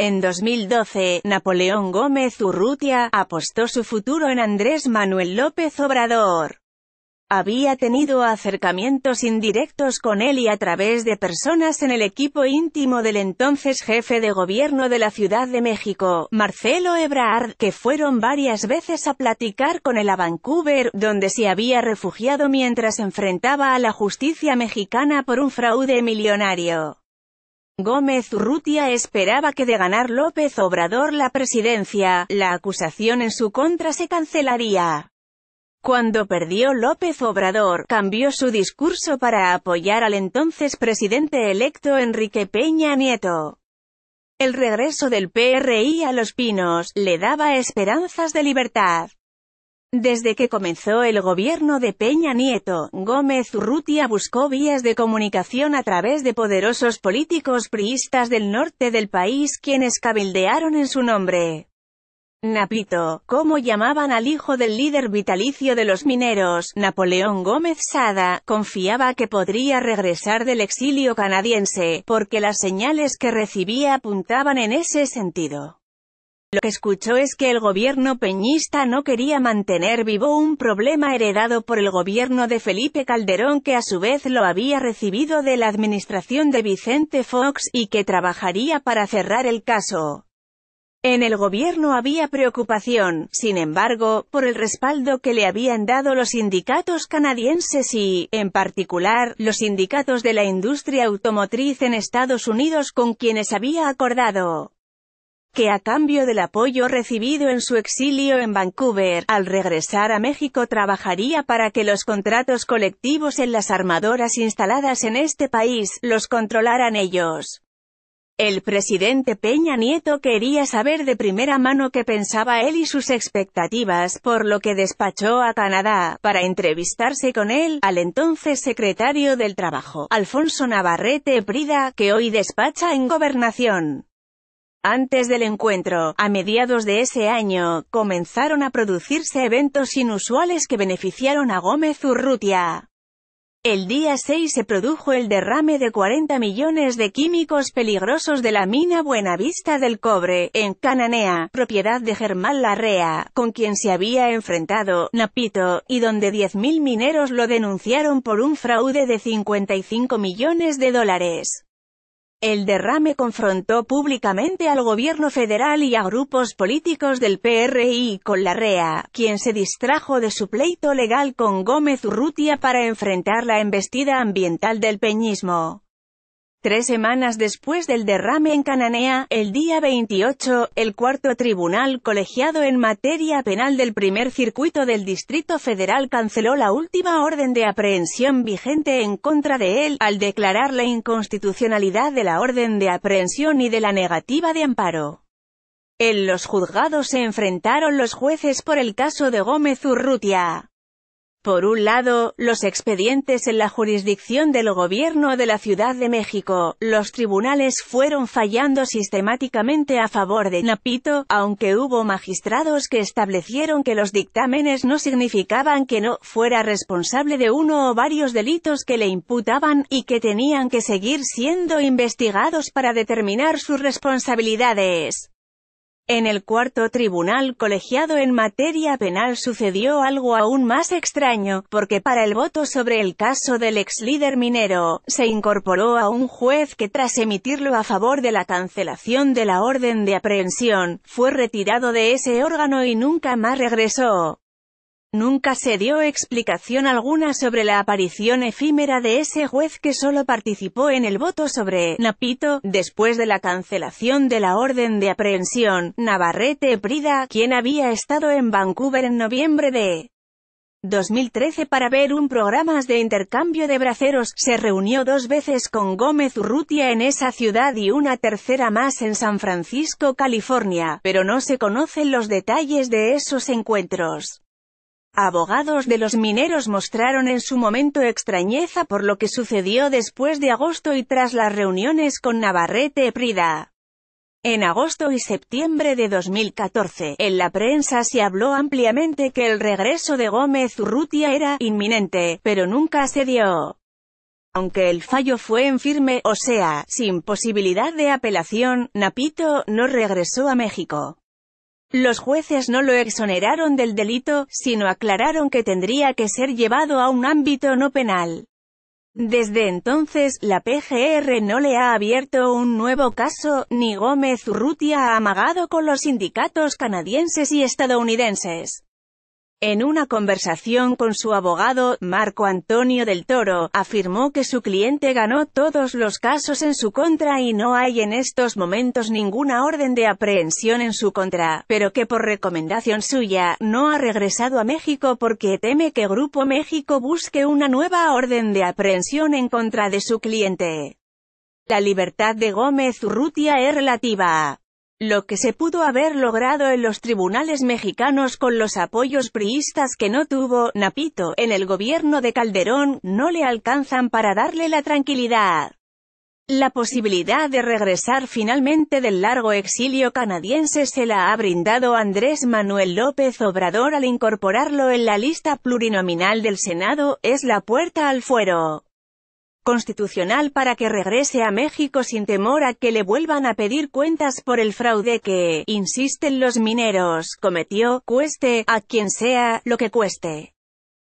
En 2012, Napoleón Gómez Urrutia apostó su futuro en Andrés Manuel López Obrador. Había tenido acercamientos indirectos con él y a través de personas en el equipo íntimo del entonces jefe de gobierno de la Ciudad de México, Marcelo Ebrard, que fueron varias veces a platicar con él a Vancouver, donde se había refugiado mientras enfrentaba a la justicia mexicana por un fraude millonario. Gómez Urrutia esperaba que de ganar López Obrador la presidencia, la acusación en su contra se cancelaría. Cuando perdió López Obrador, cambió su discurso para apoyar al entonces presidente electo Enrique Peña Nieto. El regreso del PRI a Los Pinos le daba esperanzas de libertad. Desde que comenzó el gobierno de Peña Nieto, Gómez Urrutia buscó vías de comunicación a través de poderosos políticos priistas del norte del país quienes cabildearon en su nombre. Napito, como llamaban al hijo del líder vitalicio de los mineros, Napoleón Gómez Sada, confiaba que podría regresar del exilio canadiense, porque las señales que recibía apuntaban en ese sentido. Lo que escuchó es que el gobierno peñista no quería mantener vivo un problema heredado por el gobierno de Felipe Calderón que a su vez lo había recibido de la administración de Vicente Fox, y que trabajaría para cerrar el caso. En el gobierno había preocupación, sin embargo, por el respaldo que le habían dado los sindicatos canadienses y, en particular, los sindicatos de la industria automotriz en Estados Unidos con quienes había acordado que a cambio del apoyo recibido en su exilio en Vancouver, al regresar a México trabajaría para que los contratos colectivos en las armadoras instaladas en este país, los controlaran ellos. El presidente Peña Nieto quería saber de primera mano qué pensaba él y sus expectativas, por lo que despachó a Canadá, para entrevistarse con él, al entonces secretario del Trabajo, Alfonso Navarrete Prida, que hoy despacha en Gobernación. Antes del encuentro, a mediados de ese año, comenzaron a producirse eventos inusuales que beneficiaron a Gómez Urrutia. El día 6 se produjo el derrame de 40 millones de químicos peligrosos de la mina Buenavista del Cobre, en Cananea, propiedad de Germán Larrea, con quien se había enfrentado Napito, y donde 10.000 mineros lo denunciaron por un fraude de 55 millones de dólares. El derrame confrontó públicamente al gobierno federal y a grupos políticos del PRI con Larrea, quien se distrajo de su pleito legal con Gómez Urrutia para enfrentar la embestida ambiental del peñismo. 3 semanas después del derrame en Cananea, el día 28, el cuarto tribunal colegiado en materia penal del primer circuito del Distrito Federal canceló la última orden de aprehensión vigente en contra de él, al declarar la inconstitucionalidad de la orden de aprehensión y de la negativa de amparo. En los juzgados se enfrentaron los jueces por el caso de Gómez Urrutia. Por un lado, los expedientes en la jurisdicción del gobierno de la Ciudad de México, los tribunales fueron fallando sistemáticamente a favor de Napito, aunque hubo magistrados que establecieron que los dictámenes no significaban que no fuera responsable de uno o varios delitos que le imputaban, y que tenían que seguir siendo investigados para determinar sus responsabilidades. En el cuarto tribunal colegiado en materia penal sucedió algo aún más extraño, porque para el voto sobre el caso del ex líder minero, se incorporó a un juez que tras emitirlo a favor de la cancelación de la orden de aprehensión, fue retirado de ese órgano y nunca más regresó. Nunca se dio explicación alguna sobre la aparición efímera de ese juez que solo participó en el voto sobre Napito. Después de la cancelación de la orden de aprehensión, Navarrete Prida, quien había estado en Vancouver en noviembre de 2013 para ver un programa de intercambio de braceros, se reunió 2 veces con Gómez Urrutia en esa ciudad y una tercera más en San Francisco, California, pero no se conocen los detalles de esos encuentros. Abogados de los mineros mostraron en su momento extrañeza por lo que sucedió después de agosto y tras las reuniones con Navarrete Prida. En agosto y septiembre de 2014, en la prensa se habló ampliamente que el regreso de Gómez Urrutia era inminente, pero nunca se dio. Aunque el fallo fue en firme, o sea, sin posibilidad de apelación, Napito no regresó a México. Los jueces no lo exoneraron del delito, sino aclararon que tendría que ser llevado a un ámbito no penal. Desde entonces, la PGR no le ha abierto un nuevo caso, ni Gómez Urrutia ha amagado con los sindicatos canadienses y estadounidenses. En una conversación con su abogado, Marco Antonio del Toro, afirmó que su cliente ganó todos los casos en su contra y no hay en estos momentos ninguna orden de aprehensión en su contra, pero que por recomendación suya, no ha regresado a México porque teme que Grupo México busque una nueva orden de aprehensión en contra de su cliente. La libertad de Gómez Urrutia es relativa. Lo que se pudo haber logrado en los tribunales mexicanos con los apoyos priistas que no tuvo Napito en el gobierno de Calderón, no le alcanzan para darle la tranquilidad. La posibilidad de regresar finalmente del largo exilio canadiense se la ha brindado Andrés Manuel López Obrador al incorporarlo en la lista plurinominal del Senado, es la puerta al fuero constitucional para que regrese a México sin temor a que le vuelvan a pedir cuentas por el fraude que, insisten los mineros, cometió, cueste a quien sea lo que cueste.